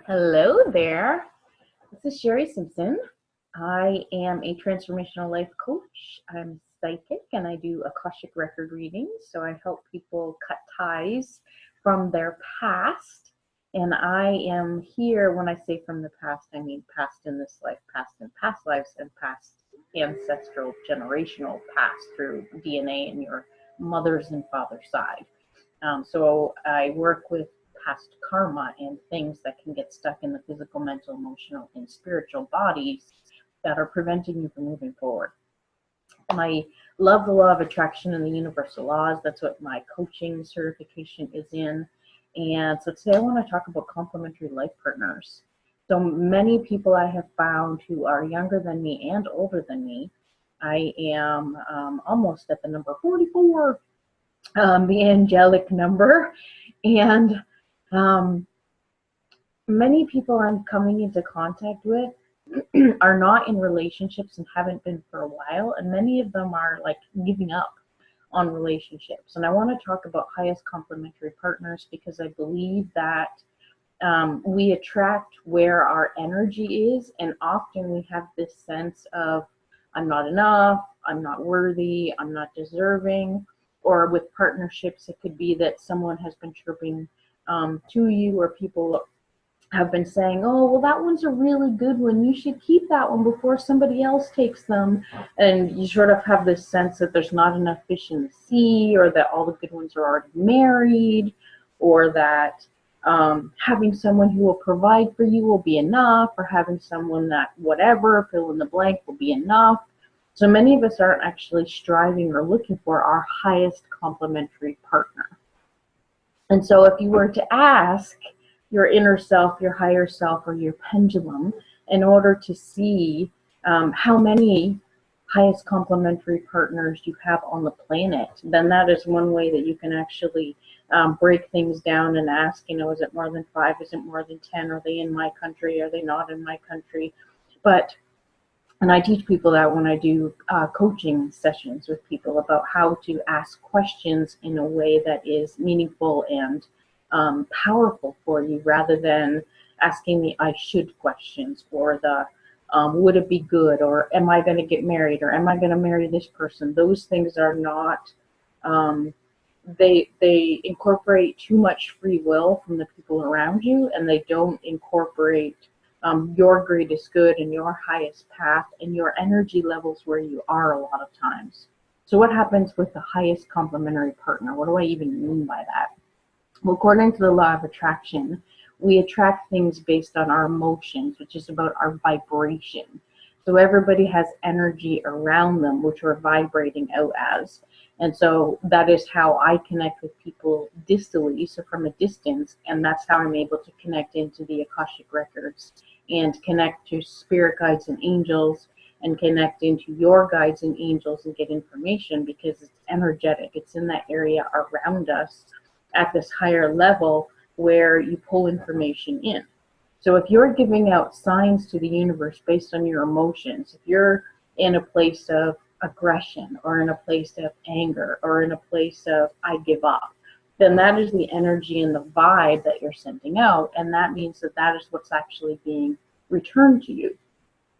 Hello there. This is Sherry Simpson. I am a transformational life coach. I'm psychic and I do Akashic record readings. So I help people cut ties from their past. And I am here, when I say from the past, I mean past in this life, past in past lives, and past ancestral, generational past through DNA and your mother's and father's side. So I work with past karma and things that can get stuck in the physical, mental, emotional, and spiritual bodies that are preventing you from moving forward. And I love the law of attraction and the universal laws. That's what my coaching certification is in. And so today I want to talk about complementary life partners. So many people I have found who are younger than me and older than me. I am almost at the number 44, the angelic number. And many people I'm coming into contact with are not in relationships and haven't been for a while, and many of them are like giving up on relationships. And I want to talk about highest complementary partners because I believe that we attract where our energy is, and often we have this sense of I'm not enough, I'm not worthy, I'm not deserving. Or with partnerships, it could be that someone has been chirping to you, or people have been saying, oh, well, that one's a really good one. You should keep that one before somebody else takes them. And you sort of have this sense that there's not enough fish in the sea, or that all the good ones are already married, or that having someone who will provide for you will be enough, or having someone that whatever, fill in the blank, will be enough. So many of us aren't actually striving or looking for our highest complementary partner. And so if you were to ask your inner self, your higher self, or your pendulum, in order to see how many highest complementary partners you have on the planet, then that is one way that you can actually break things down and ask, is it more than 5? Is it more than 10? Are they in my country? Are they not in my country? And I teach people that when I do coaching sessions with people about how to ask questions in a way that is meaningful and powerful for you, rather than asking the I should questions, or the would it be good, or am I going to get married, or am I going to marry this person. Those things are not, they incorporate too much free will from the people around you, and they don't incorporate your greatest good and your highest path and your energy levels where you are a lot of times. So what happens with the highest complementary partner? What do I even mean by that? Well, according to the law of attraction, we attract things based on our emotions, which is about our vibration. So everybody has energy around them, which we're vibrating out as. And so that is how I connect with people distally, so from a distance, and that's how I'm able to connect into the Akashic records and connect to spirit guides and angels, and connect into your guides and angels and get information, because it's energetic. It's in that area around us at this higher level where you pull information in. So if you're giving out signs to the universe based on your emotions, if you're in a place of aggression, or in a place of anger, or in a place of I give up, then that is the energy and the vibe that you're sending out, and that means that that is what's actually being returned to you.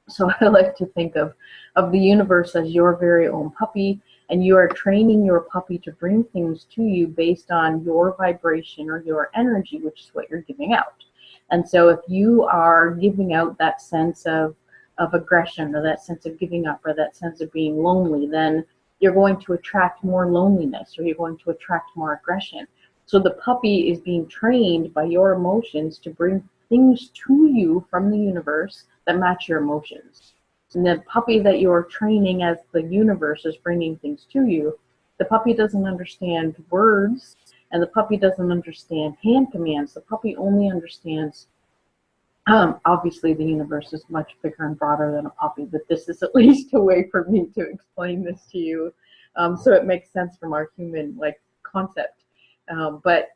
So I like to think of the universe as your very own puppy, and you are training your puppy to bring things to you based on your vibration or your energy, which is what you're giving out. And so if you are giving out that sense of aggression, or that sense of giving up, or that sense of being lonely, then you're going to attract more loneliness, or you're going to attract more aggression. So the puppy is being trained by your emotions to bring things to you from the universe that match your emotions. And the puppy that you're training as the universe is bringing things to you, the puppy doesn't understand words, and the puppy doesn't understand hand commands. The puppy only understands, obviously the universe is much bigger and broader than a puppy, but this is at least a way for me to explain this to you, so it makes sense from our human concept. But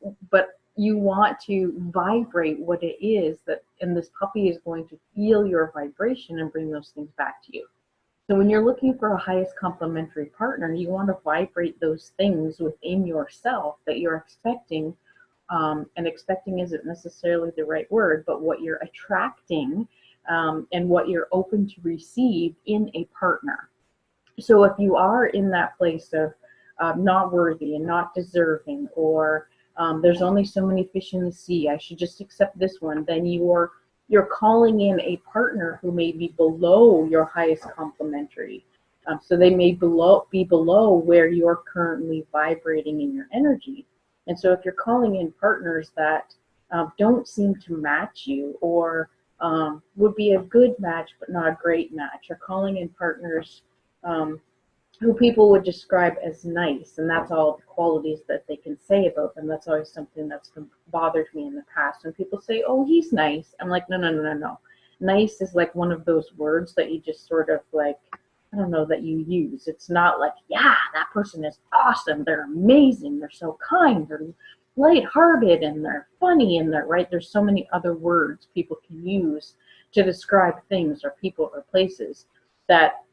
you want to vibrate what it is that, and this puppy is going to feel your vibration and bring those things back to you. So when you're looking for a highest complementary partner, you want to vibrate those things within yourself that you're expecting and expecting isn't necessarily the right word, but what you're attracting and what you're open to receive in a partner. So if you are in that place of not worthy and not deserving, or there's only so many fish in the sea, I should just accept this one, then you're calling in a partner who may be below your highest complementary. So they may be below where you're currently vibrating in your energy. And so if you're calling in partners that don't seem to match you, or would be a good match but not a great match, or calling in partners who people would describe as nice, and that's all the qualities that they can say about them. That's always something that's bothered me in the past. When people say, oh, he's nice, I'm like, no, no, no, no, no. Nice is like one of those words that you just sort of like, I don't know, that you use. It's not like, yeah, that person is awesome, they're amazing, they're so kind, they're lighthearted, and they're funny, and they're right. There's so many other words people can use to describe things or people or places, that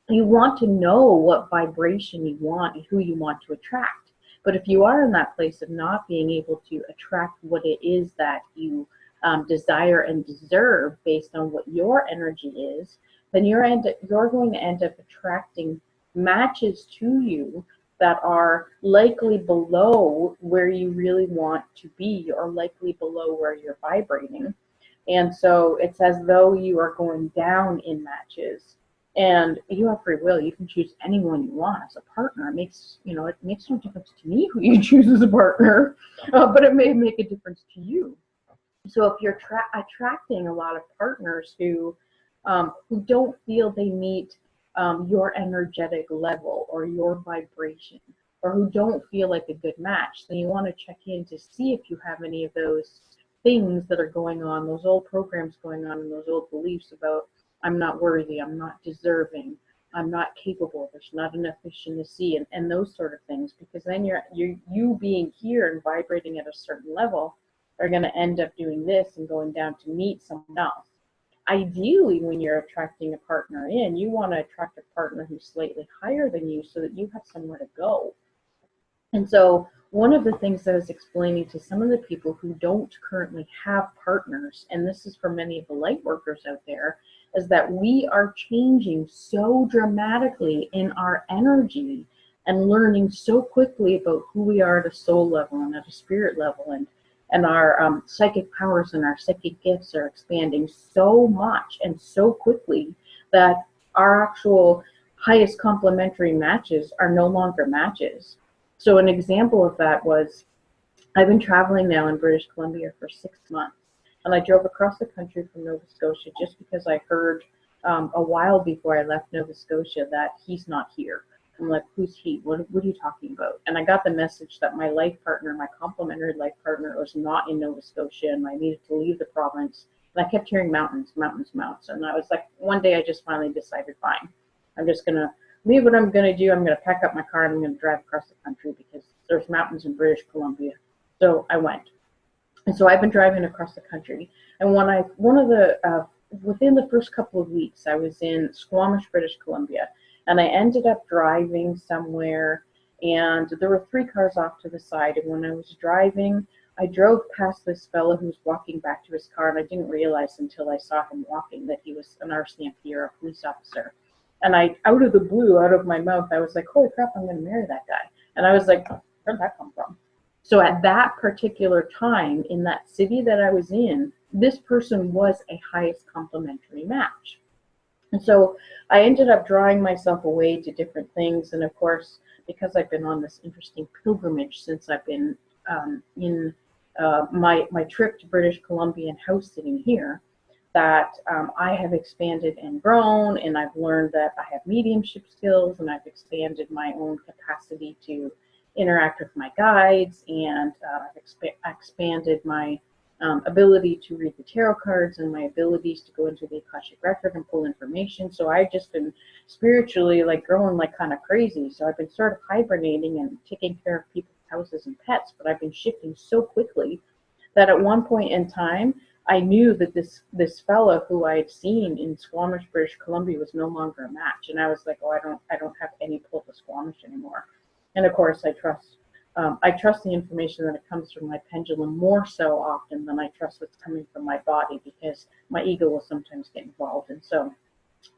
you want to know what vibration you want and who you want to attract. But if you are in that place of not being able to attract what it is that you desire and deserve based on what your energy is, then you're going to end up attracting matches to you that are likely below where you really want to be, or likely below where you're vibrating. And so it's as though you are going down in matches. And you have free will. You can choose anyone you want as a partner. It makes no difference to me who you choose as a partner, but it may make a difference to you. So if you're attracting a lot of partners who don't feel they meet your energetic level or your vibration, or who don't feel like a good match, then you want to check in to see if you have any of those things that are going on, those old programs going on, and those old beliefs about I'm not worthy, I'm not deserving, I'm not capable, there's not enough fish in the sea, and those sort of things. Because then you being here and vibrating at a certain level are going to end up doing this and going down to meet someone else. Ideally, when you're attracting a partner in, you want to attract a partner who's slightly higher than you so that you have somewhere to go. And so one of the things that I was explaining to some of the people who don't currently have partners, and this is for many of the light workers out there, is that we are changing so dramatically in our energy and learning so quickly about who we are at a soul level and at a spirit level, and our psychic powers and our psychic gifts are expanding so much and so quickly that our actual highest complementary matches are no longer matches. So an example of that was, I've been traveling now in British Columbia for 6 months. And I drove across the country from Nova Scotia just because I heard a while before I left Nova Scotia that he's not here. I'm like, who's he? What are you talking about? And I got the message that my life partner, my complementary life partner, was not in Nova Scotia, and I needed to leave the province. And I kept hearing mountains, mountains, mountains. And I was like, one day I just finally decided, fine, I'm just going to leave what I'm going to do. I'm going to pack up my car and I'm going to drive across the country because there's mountains in British Columbia. So I went. And so I've been driving across the country. And within the first couple of weeks, I was in Squamish, British Columbia. And I ended up driving somewhere, and there were 3 cars off to the side. And when I was driving, I drove past this fellow who was walking back to his car, and I didn't realize until I saw him walking that he was an RCMP or a police officer. And I, out of the blue, out of my mouth, I was like, holy crap, I'm going to marry that guy. And I was like, where'd that come from? So at that particular time, in that city that I was in, this person was a highest complementary match. And so I ended up drawing myself away to different things. And of course, because I've been on this interesting pilgrimage since I've been in my trip to British Columbia and house sitting here, that I have expanded and grown, and I've learned that I have mediumship skills, and I've expanded my own capacity to interact with my guides, and I've expanded my ability to read the tarot cards and my abilities to go into the Akashic record and pull information. So I've just been spiritually like growing like kind of crazy. So I've been sort of hibernating and taking care of people's houses and pets, but I've been shifting so quickly that at one point in time, I knew that this fellow who I had seen in Squamish, British Columbia was no longer a match. And I was like, oh, I don't have any pull to Squamish anymore. And of course, I trust I trust the information that it comes from my pendulum more so often than I trust what's coming from my body, because my ego will sometimes get involved. And so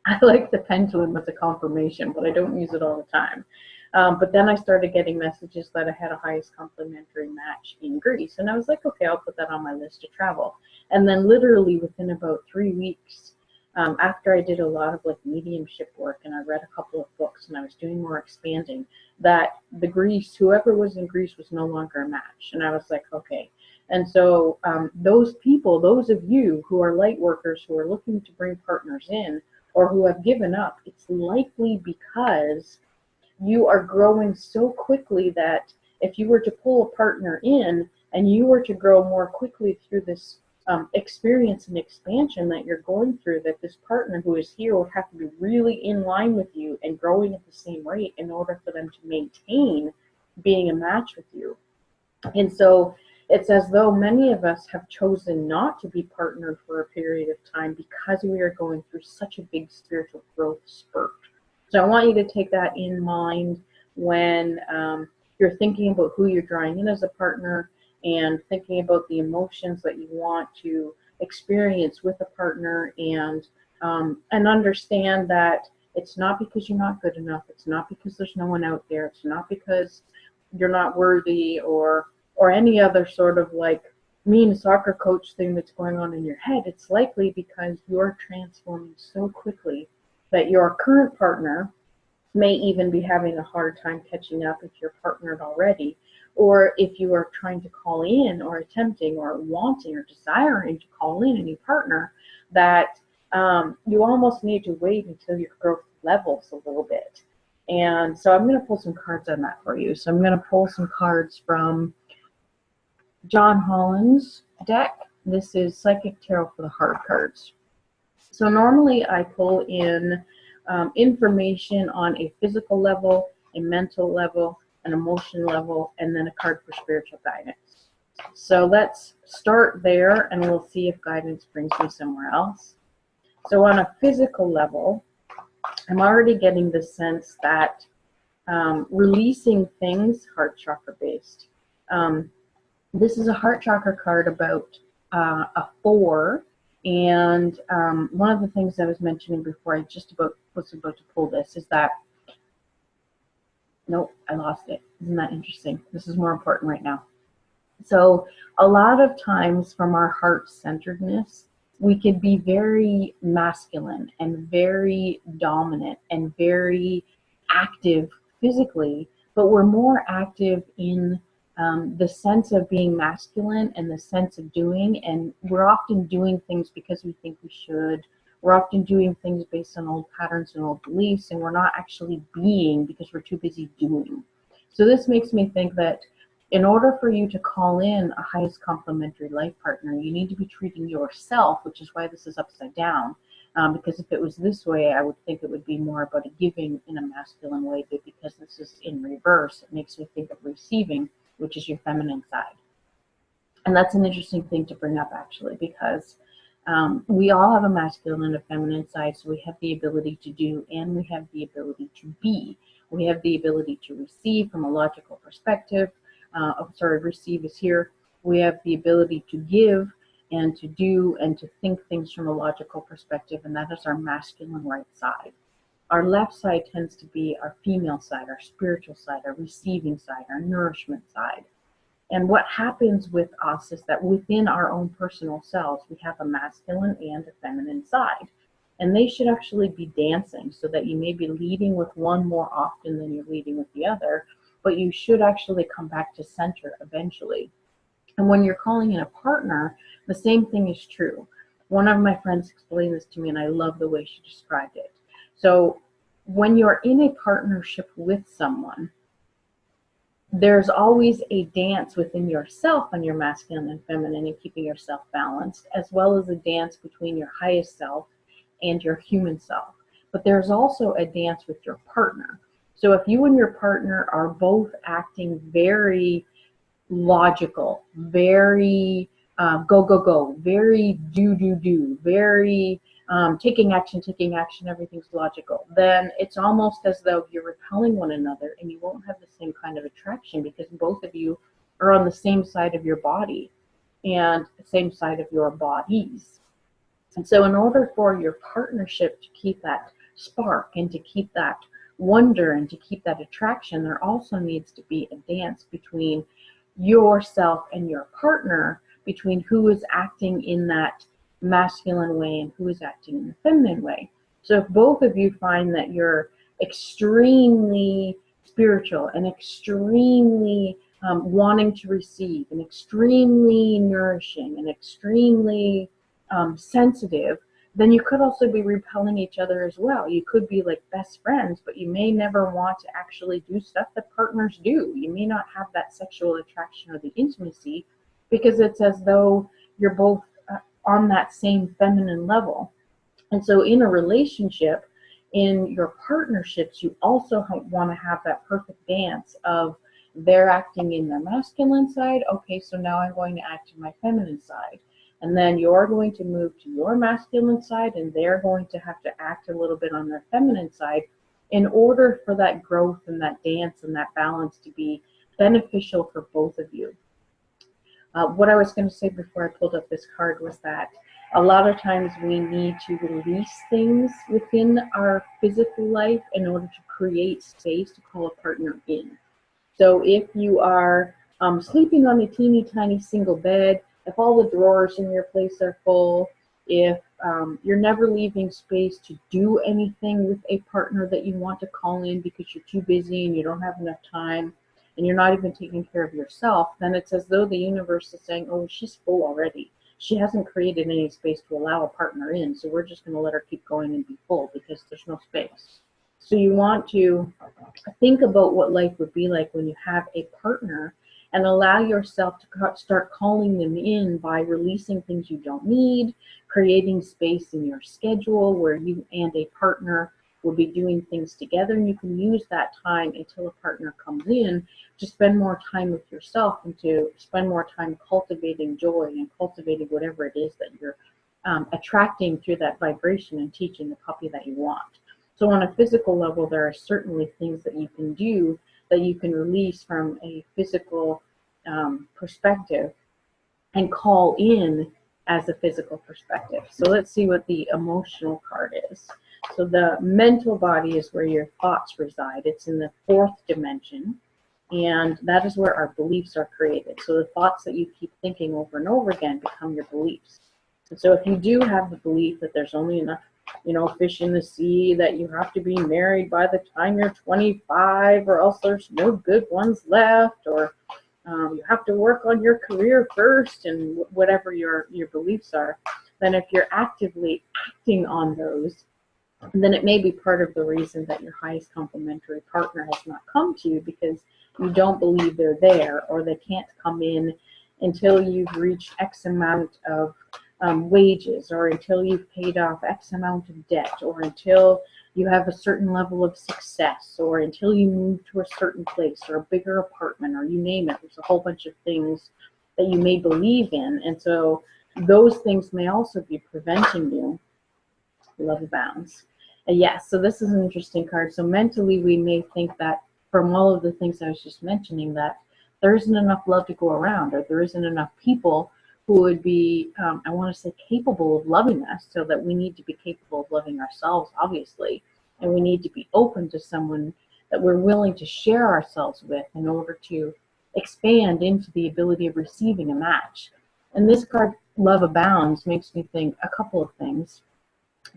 I like the pendulum as a confirmation, but I don't use it all the time. But then I started getting messages that I had a highest complimentary match in Greece. And I was like, okay, I'll put that on my list to travel. And then literally within about 3 weeks, after I did a lot of like mediumship work and I read a couple of books and I was doing more expanding, that the Greece, whoever was in Greece was no longer a match. And I was like, okay. And so those people, those of you who are light workers who are looking to bring partners in or who have given up, it's likely because you are growing so quickly that if you were to pull a partner in and you were to grow more quickly through this experience and expansion that you're going through, that this partner who is here would have to be really in line with you and growing at the same rate in order for them to maintain being a match with you. And so it's as though many of us have chosen not to be partnered for a period of time because we are going through such a big spiritual growth spurt. So I want you to take that in mind when you're thinking about who you're drawing in as a partner and thinking about the emotions that you want to experience with a partner, and understand that it's not because you're not good enough. It's not because there's no one out there. It's not because you're not worthy or any other sort of like mean soccer coach thing that's going on in your head. It's likely because you're transforming so quickly that your current partner may even be having a hard time catching up if you're partnered already, or if you are trying to call in or attempting or wanting or desiring to call in a new partner, that you almost need to wait until your growth levels a little bit. And so I'm going to pull some cards on that for you. So I'm going to pull some cards from John Holland's deck. This is Psychic Tarot for the Heart cards. So normally I pull in information on a physical level, a mental level, an emotion level, and then a card for spiritual guidance. So let's start there and we'll see if guidance brings me somewhere else. So on a physical level, I'm already getting the sense that releasing things, heart chakra based. This is a heart chakra card about a 4. And one of the things I was mentioning before I was about to pull this is that, nope, I lost it. Isn't that interesting? This is more important right now. So a lot of times from our heart-centeredness, we could be very masculine and very dominant and very active physically, but we're more active in the sense of being masculine and the sense of doing, and we're often doing things because we think we should. We're often doing things based on old patterns and old beliefs, and we're not actually being because we're too busy doing. So this makes me think that in order for you to call in a highest complementary life partner, you need to be treating yourself, which is why this is upside down. Because if it was this way, I would think it would be more about a giving in a masculine way, but because this is in reverse, it makes me think of receiving, which is your feminine side. And that's an interesting thing to bring up, actually, because we all have a masculine and a feminine side, so we have the ability to do and we have the ability to be. We have the ability to receive from a logical perspective. Receive is here. We have the ability to give and to do and to think things from a logical perspective, and that is our masculine right side. Our left side tends to be our female side, our spiritual side, our receiving side, our nourishment side. And what happens with us is that within our own personal selves, we have a masculine and a feminine side. And they should actually be dancing, so that you may be leading with one more often than you're leading with the other, but you should actually come back to center eventually. And when you're calling in a partner, the same thing is true. One of my friends explained this to me, and I love the way she described it. So when you're in a partnership with someone, there's always a dance within yourself on your masculine and feminine and keeping yourself balanced, as well as a dance between your highest self and your human self. But there's also a dance with your partner. So if you and your partner are both acting very logical, very go, go, go, very do, very taking action, everything's logical, then it's almost as though you're repelling one another and you won't have the same kind of attraction because both of you are on the same side of your body and the same side of your bodies. And so in order for your partnership to keep that spark and to keep that wonder and to keep that attraction, there also needs to be a dance between yourself and your partner, between who is acting in that masculine way and who is acting in the feminine way. So if both of you find that you're extremely spiritual and extremely wanting to receive and extremely nourishing and extremely sensitive, then you could also be repelling each other as well. You could be like best friends, but you may never want to actually do stuff that partners do. You may not have that sexual attraction or the intimacy because it's as though you're both on that same feminine level. And so in a relationship, in your partnerships, you also want to have that perfect dance of they're acting in their masculine side. Okay, so now I'm going to act in my feminine side. And then you're going to move to your masculine side and they're going to have to act a little bit on their feminine side in order for that growth and that dance and that balance to be beneficial for both of you. What I was going to say before I pulled up this card was that a lot of times we need to release things within our physical life in order to create space to call a partner in. So if you are sleeping on a teeny tiny single bed, if all the drawers in your place are full, if you're never leaving space to do anything with a partner that you want to call in because you're too busy and you don't have enough time, and you're not even taking care of yourself, then it's as though the universe is saying, oh, she's full already. She hasn't created any space to allow a partner in, so we're just going to let her keep going and be full because there's no space. So you want to think about what life would be like when you have a partner and allow yourself to start calling them in by releasing things you don't need, creating space in your schedule where you and a partner will be doing things together, and you can use that time until a partner comes in to spend more time with yourself and to spend more time cultivating joy and cultivating whatever it is that you're attracting through that vibration and teaching the puppy that you want. So on a physical level, there are certainly things that you can do that you can release from a physical perspective and call in as a physical perspective. So let's see what the emotional card is. So the mental body is where your thoughts reside. It's in the fourth dimension, and that is where our beliefs are created. So the thoughts that you keep thinking over and over again become your beliefs. And so if you do have the belief that there's only enough, fish in the sea, that you have to be married by the time you're 25 or else there's no good ones left, or you have to work on your career first, and whatever your beliefs are, then if you're actively acting on those, then it may be part of the reason that your highest complementary partner has not come to you, because you don't believe they're there, or they can't come in until you've reached X amount of wages, or until you've paid off X amount of debt, or until you have a certain level of success, or until you move to a certain place or a bigger apartment, or you name it. There's a whole bunch of things that you may believe in, and so those things may also be preventing you. Love abounds. Yes, so this is an interesting card. So mentally we may think that from all of the things I was just mentioning, that there isn't enough love to go around, or there isn't enough people who would be, I want to say, capable of loving us, so that we need to be capable of loving ourselves, obviously. And we need to be open to someone that we're willing to share ourselves with in order to expand into the ability of receiving a match. And this card, Love Abounds, makes me think a couple of things.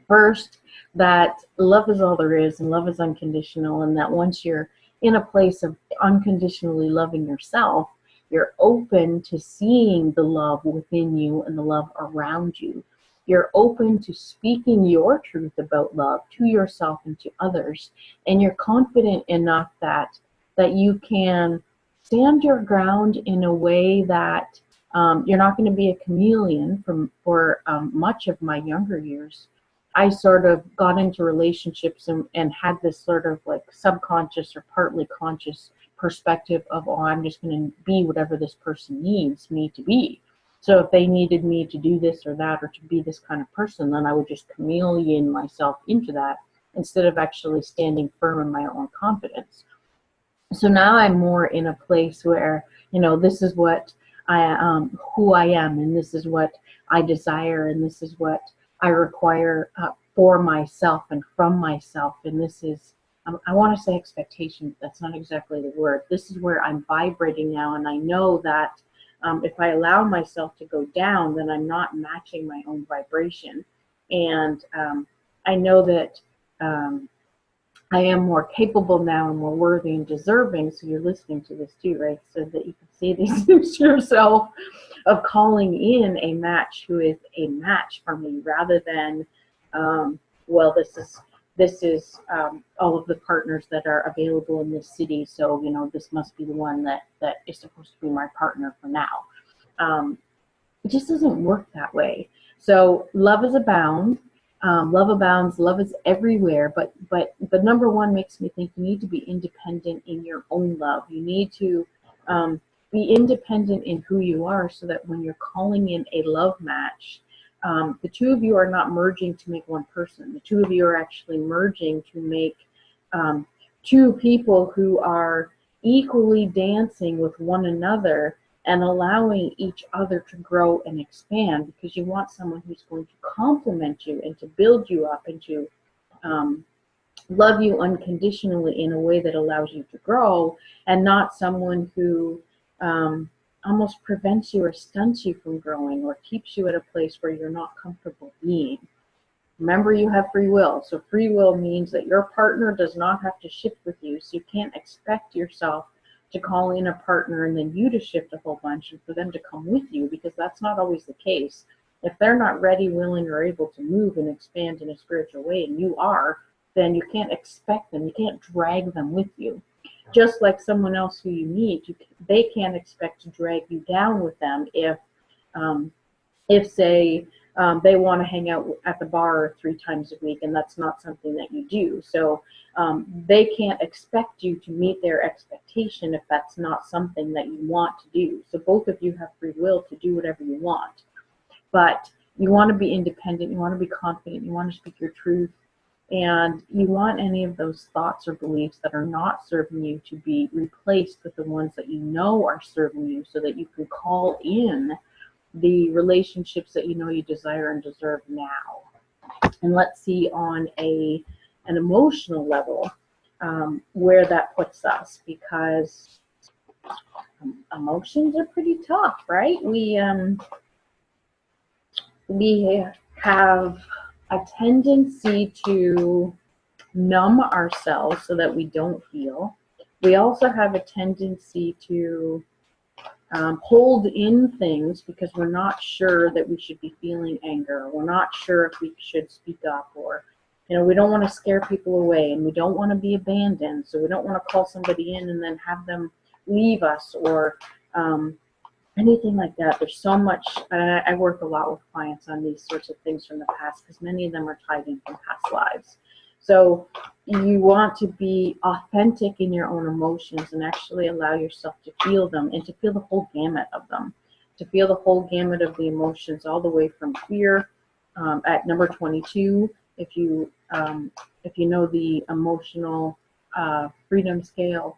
First, that love is all there is, and love is unconditional, and that once you're in a place of unconditionally loving yourself, you're open to seeing the love within you and the love around you. You're open to speaking your truth about love to yourself and to others, and you're confident enough that you can stand your ground in a way that you're not going to be a chameleon. For much of my younger years, I sort of got into relationships and had this sort of like subconscious or partly conscious perspective of, oh, I'm just going to be whatever this person needs me to be. So if they needed me to do this or that or to be this kind of person, then I would just chameleon myself into that instead of actually standing firm in my own confidence. So now I'm more in a place where, you know, this is what who I am, and this is what I desire, and this is what I require for myself and from myself, and this is, I want to say expectation, but that's not exactly the word. This is where I'm vibrating now, and I know that if I allow myself to go down, then I'm not matching my own vibration, and I know that I am more capable now and more worthy and deserving, so you're listening to this too, right? So that you can see these things to yourself, of calling in a match who is a match for me, rather than, well, this is all of the partners that are available in this city, so, you know, this must be the one that is supposed to be my partner for now. It just doesn't work that way. So love is abound. Love abounds. Love is everywhere. But the number one makes me think you need to be independent in your own love. You need to be independent in who you are, so that when you're calling in a love match, the two of you are not merging to make one person. The two of you are actually merging to make two people who are equally dancing with one another and allowing each other to grow and expand, because you want someone who's going to complement you and to build you up and to love you unconditionally in a way that allows you to grow, and not someone who almost prevents you or stunts you from growing or keeps you at a place where you're not comfortable being. Remember, you have free will. So free will means that your partner does not have to shift with you. So you can't expect yourself to call in a partner and then you to shift a whole bunch and for them to come with you, because that's not always the case. If they're not ready, willing, or able to move and expand in a spiritual way, and you are, then you can't expect them. You can't drag them with you. Just like someone else who you meet, they can't expect to drag you down with them if say, they want to hang out at the bar 3 times a week, and that's not something that you do. So they can't expect you to meet their expectation if that's not something that you want to do. So both of you have free will to do whatever you want. But you want to be independent, you want to be confident, you want to speak your truth, and you want any of those thoughts or beliefs that are not serving you to be replaced with the ones that you know are serving you, so that you can call in the relationships that you know you desire and deserve now. And let's see on an emotional level where that puts us, because emotions are pretty tough, right? We have a tendency to numb ourselves so that we don't feel. We also have a tendency to hold in things because we're not sure that we should be feeling anger. We're not sure if we should speak up, or, you know, we don't want to scare people away, and we don't want to be abandoned. So we don't want to call somebody in and then have them leave us, or anything like that. There's so much. I work a lot with clients on these sorts of things from the past, because many of them are tied in from past lives. So you want to be authentic in your own emotions and actually allow yourself to feel them, and to feel the whole gamut of them, to feel the whole gamut of the emotions, all the way from fear at number 22. If you know the emotional freedom scale,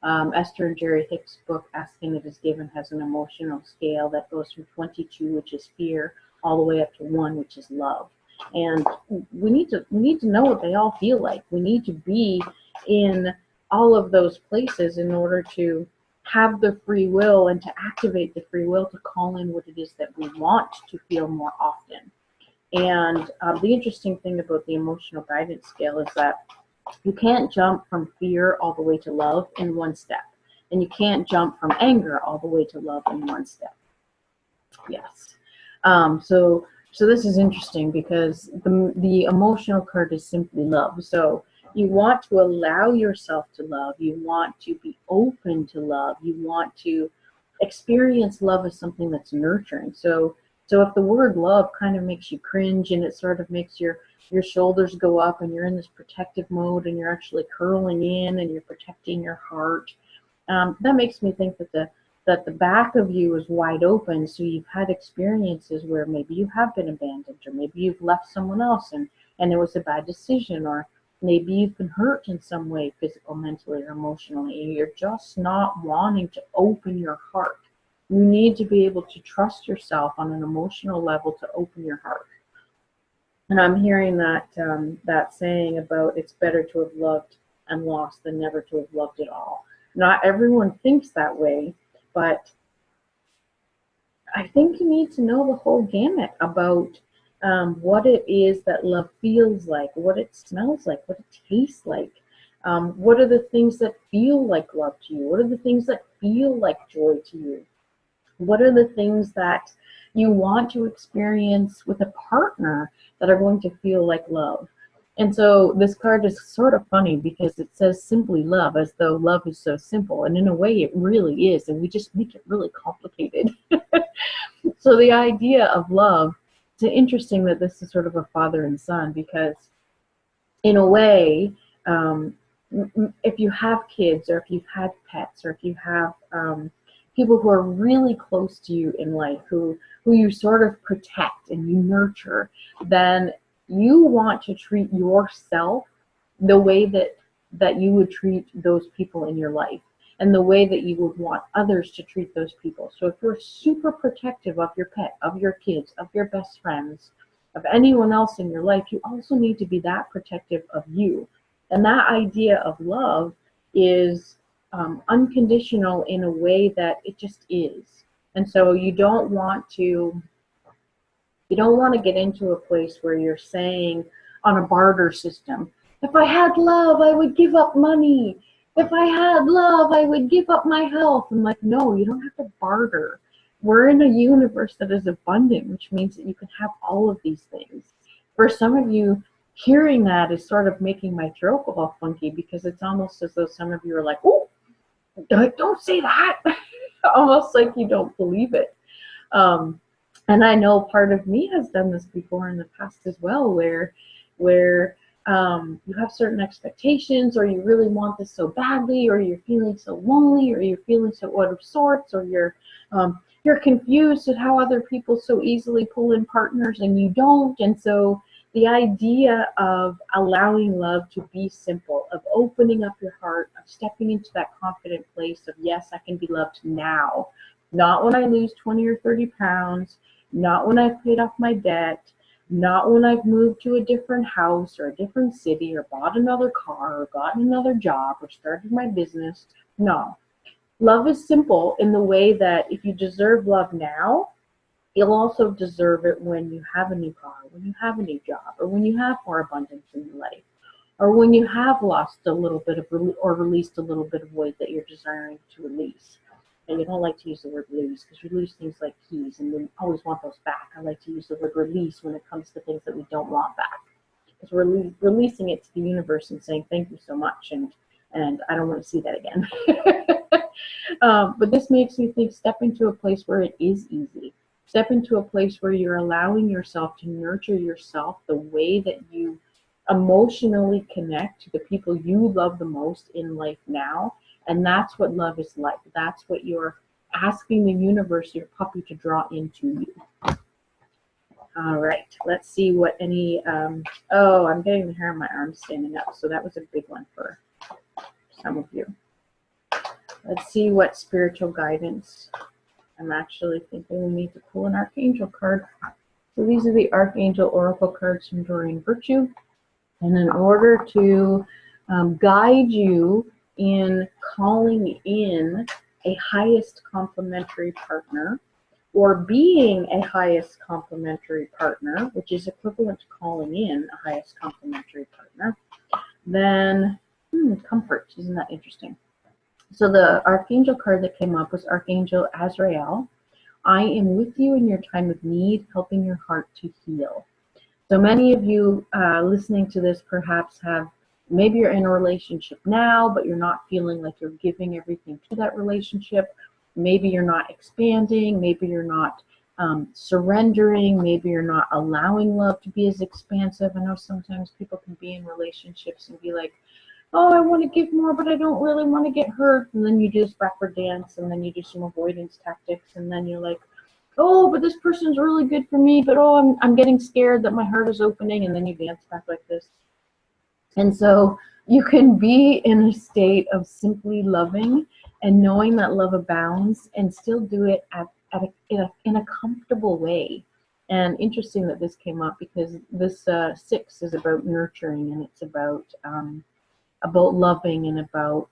Esther and Jerry Hicks' book, Asking It Is Given, has an emotional scale that goes from 22, which is fear, all the way up to 1, which is love. And we need to know what they all feel like. We need to be in all of those places in order to have the free will and to activate the free will to call in what it is that we want to feel more often. And the interesting thing about the emotional guidance scale is that you can't jump from fear all the way to love in one step. And you can't jump from anger all the way to love in one step. Yes. So this is interesting, because the emotional card is simply love. So you want to allow yourself to love. You want to be open to love. You want to experience love as something that's nurturing. So if the word love kind of makes you cringe, and it sort of makes your shoulders go up, and you're in this protective mode, and you're actually curling in and you're protecting your heart, that makes me think that that the back of you is wide open. So you've had experiences where maybe you have been abandoned, or maybe you've left someone else and it was a bad decision, or maybe you've been hurt in some way, physical, mentally, or emotionally, and you're just not wanting to open your heart. You need to be able to trust yourself on an emotional level to open your heart. And I'm hearing that saying about it's better to have loved and lost than never to have loved at all. Not everyone thinks that way, but I think you need to know the whole gamut about what it is that love feels like, what it smells like, what it tastes like. What are the things that feel like love to you? What are the things that feel like joy to you? What are the things that you want to experience with a partner that are going to feel like love? And so this card is sort of funny because it says simply love, as though love is so simple. And in a way, it really is. And we just make it really complicated. So the idea of love, it's interesting that this is sort of a father and son, because in a way, if you have kids, or if you've had pets, or if you have people who are really close to you in life, who you sort of protect and you nurture, then you want to treat yourself the way that you would treat those people in your life, and the way that you would want others to treat those people. So if you're super protective of your pet, of your kids, of your best friends, of anyone else in your life, you also need to be that protective of you. And that idea of love is unconditional in a way that it just is. And so you don't want to get into a place where you're saying on a barter system, if I had love, I would give up money. If I had love, I would give up my health. I'm like, no, you don't have to barter. We're in a universe that is abundant, which means that you can have all of these things. For some of you, hearing that is sort of making my throat go all funky, because it's almost as though some of you are like, oh, don't say that. Almost like you don't believe it. And I know part of me has done this before in the past as well, where you have certain expectations, or you really want this so badly, or you're feeling so lonely, or you're feeling so out of sorts, or you're confused at how other people so easily pull in partners and you don't. And so the idea of allowing love to be simple, of opening up your heart, of stepping into that confident place of, yes, I can be loved now, not when I lose 20 or 30 pounds, not when I've paid off my debt, not when I've moved to a different house or a different city, or bought another car, or gotten another job, or started my business. No. Love is simple in the way that if you deserve love now, you'll also deserve it when you have a new car, when you have a new job, or when you have more abundance in your life, or when you have lost a little bit of, or released a little bit of weight that you're desiring to release. And you don't like to use the word lose, because we lose things like keys, and we always want those back. I like to use the word release when it comes to things that we don't want back, because we're releasing it to the universe and saying thank you so much, and I don't want to see that again. But this makes me think, step into a place where it is easy. Step into a place where you're allowing yourself to nurture yourself the way that you emotionally connect to the people you love the most in life now. And that's what love is like. That's what you're asking the universe, your puppy, to draw into you. All right, let's see what any, oh, I'm getting the hair on my arm standing up. So that was a big one for some of you. Let's see what spiritual guidance. I'm actually thinking we need to pull an Archangel card. So these are the Archangel Oracle cards from Doreen Virtue. And in order to guide you in calling in a highest complementary partner, or being a highest complementary partner, which is equivalent to calling in a highest complementary partner, then comfort. Isn't that interesting? So the Archangel card that came up was Archangel Azrael. I am with you in your time of need, helping your heart to heal. So many of you listening to this perhaps have, maybe you're in a relationship now, but you're not feeling like you're giving everything to that relationship. Maybe you're not expanding. Maybe you're not surrendering. Maybe you're not allowing love to be as expansive. I know sometimes people can be in relationships and be like, oh, I want to give more, but I don't really want to get hurt. And then you do this backward dance, and then you do some avoidance tactics, and then you're like, oh, but this person's really good for me, but oh, I'm getting scared that my heart is opening, and then you dance back like this. And so you can be in a state of simply loving and knowing that love abounds and still do it in a comfortable way. And interesting that this came up because this 6 is about nurturing, and it's about loving, and about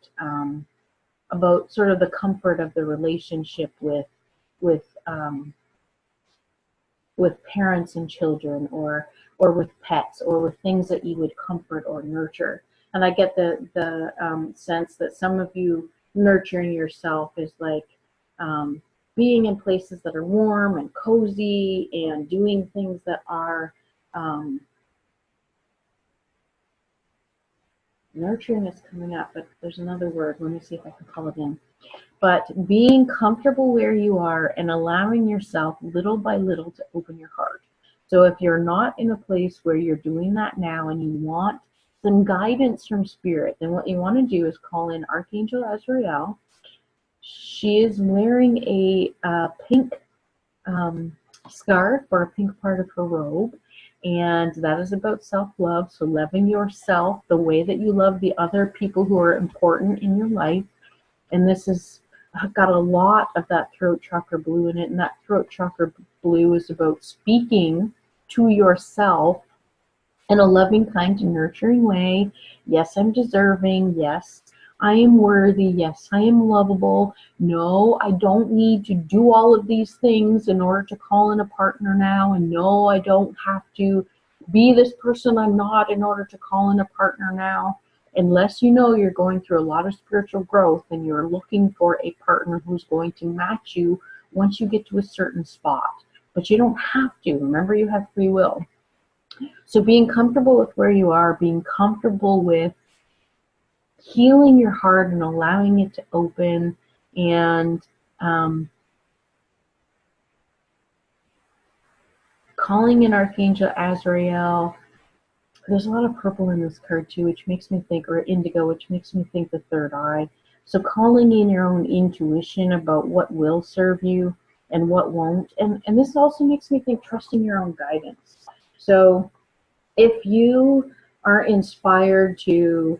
sort of the comfort of the relationship with um, with parents and children, or with pets, or with things that you would comfort or nurture. And I get the sense that some of you nurturing yourself is like being in places that are warm and cozy, and doing things that are nurturing is coming up, but there's another word. Let me see if I can call it in. But being comfortable where you are and allowing yourself little by little to open your heart. So if you're not in a place where you're doing that now and you want some guidance from spirit, then what you want to do is call in Archangel Azrael. She is wearing a pink scarf, or a pink part of her robe, and that is about self-love. So loving yourself the way that you love the other people who are important in your life. And this is got a lot of that throat chakra blue in it, and that throat chakra blue is about speaking to yourself in a loving, kind, and nurturing way. Yes, I'm deserving. Yes, I am worthy. Yes, I am lovable. No, I don't need to do all of these things in order to call in a partner now. And no, I don't have to be this person I'm not in order to call in a partner now. Unless you know you're going through a lot of spiritual growth and you're looking for a partner who's going to match you once you get to a certain spot. But you don't have to. Remember, you have free will. So being comfortable with where you are, being comfortable with healing your heart and allowing it to open, and calling in Archangel Azrael. There's a lot of purple in this card too, which makes me think, or indigo, which makes me think the third eye. So calling in your own intuition about what will serve you and what won't. And this also makes me think trusting your own guidance. So if you are inspired to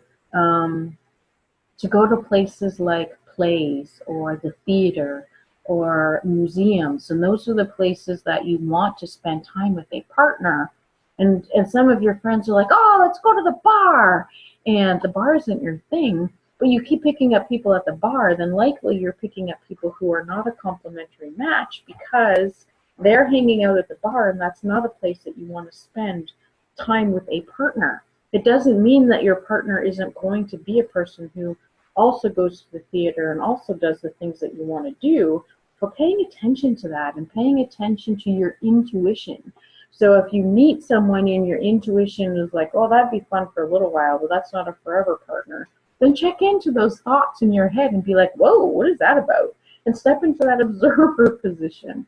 go to places like plays or the theater or museums, and those are the places that you want to spend time with a partner, and some of your friends are like, oh, let's go to the bar, and the bar isn't your thing, but you keep picking up people at the bar, then likely you're picking up people who are not a complementary match, because they're hanging out at the bar, and that's not a place that you want to spend time with a partner. It doesn't mean that your partner isn't going to be a person who also goes to the theater and also does the things that you want to do, but paying attention to that and paying attention to your intuition. So if you meet someone and your intuition is like, oh, that'd be fun for a little while, but that's not a forever partner, then check into those thoughts in your head and be like, whoa, what is that about? And step into that observer position.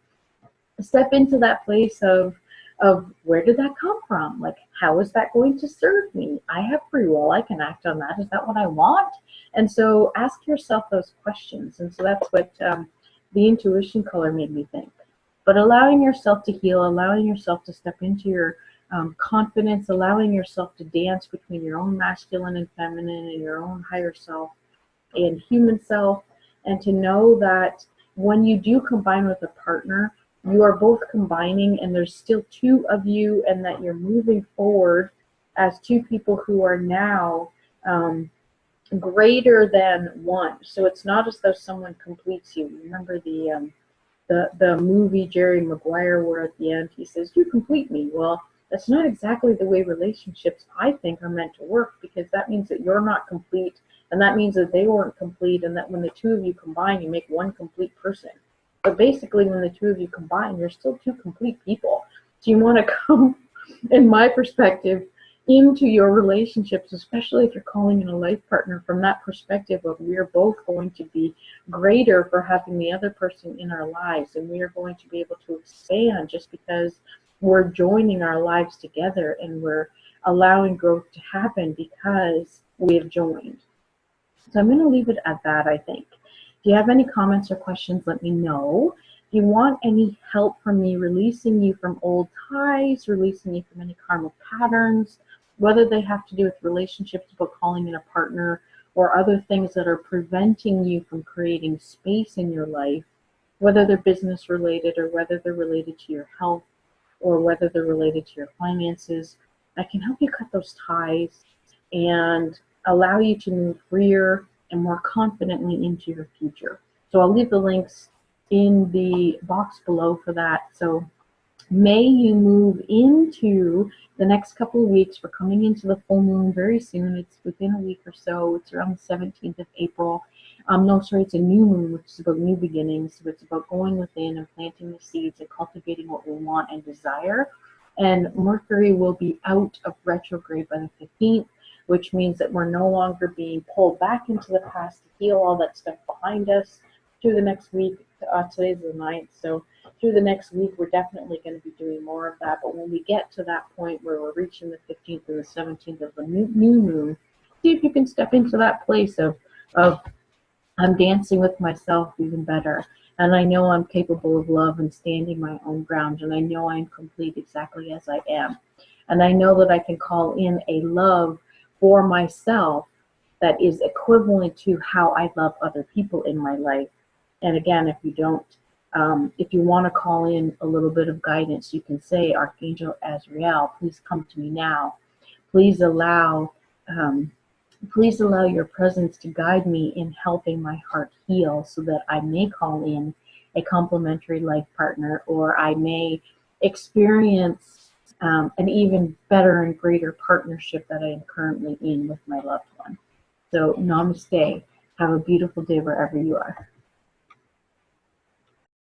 Step into that place of where did that come from? Like, how is that going to serve me? I have free will. I can act on that. Is that what I want? And so ask yourself those questions. And so that's what the intuition color made me think. But allowing yourself to heal, allowing yourself to step into your confidence, allowing yourself to dance between your own masculine and feminine and your own higher self and human self, and to know that when you do combine with a partner, you are both combining and there's still two of you, and that you're moving forward as two people who are now greater than one. So it's not as though someone completes you. Remember the movie Jerry Maguire, where at the end he says, you complete me. Well, that's not exactly the way relationships, I think, are meant to work, because that means that you're not complete, and that means that they weren't complete, and that when the two of you combine, you make one complete person. But basically, when the two of you combine, you're still two complete people. So you want to come, in my perspective, into your relationships, especially if you're calling in a life partner, from that perspective of we're both going to be greater for having the other person in our lives, and we are going to be able to expand just because we're joining our lives together and we're allowing growth to happen, because we have joined. So I'm going to leave it at that, I think. If you have any comments or questions, let me know. If you want any help from me releasing you from old ties, releasing you from any karmic patterns, whether they have to do with relationships, about calling in a partner, or other things that are preventing you from creating space in your life, whether they're business related or whether they're related to your health or whether they're related to your finances, I can help you cut those ties and allow you to move freer and more confidently into your future. So I'll leave the links in the box below for that. So may you move into the next couple of weeks. We're coming into the full moon very soon. It's within a week or so. It's around the 17th of April. No, sorry, it's a new moon, which is about new beginnings. So it's about going within and planting the seeds and cultivating what we want and desire. And Mercury will be out of retrograde by the 15th, which means that we're no longer being pulled back into the past to heal all that stuff behind us through the next week. Today's the 9th, so through the next week, we're definitely going to be doing more of that. But when we get to that point where we're reaching the 15th and the 17th of the new moon, see if you can step into that place of I'm dancing with myself even better. And I know I'm capable of love and standing my own ground. And I know I'm complete exactly as I am. And I know that I can call in a love for myself that is equivalent to how I love other people in my life. And again, if you don't, if you want to call in a little bit of guidance, you can say, Archangel Azrael, please come to me now. Please allow your presence to guide me in helping my heart heal so that I may call in a complementary life partner, or I may experience an even better and greater partnership that I am currently in with my loved one. So namaste. Have a beautiful day wherever you are.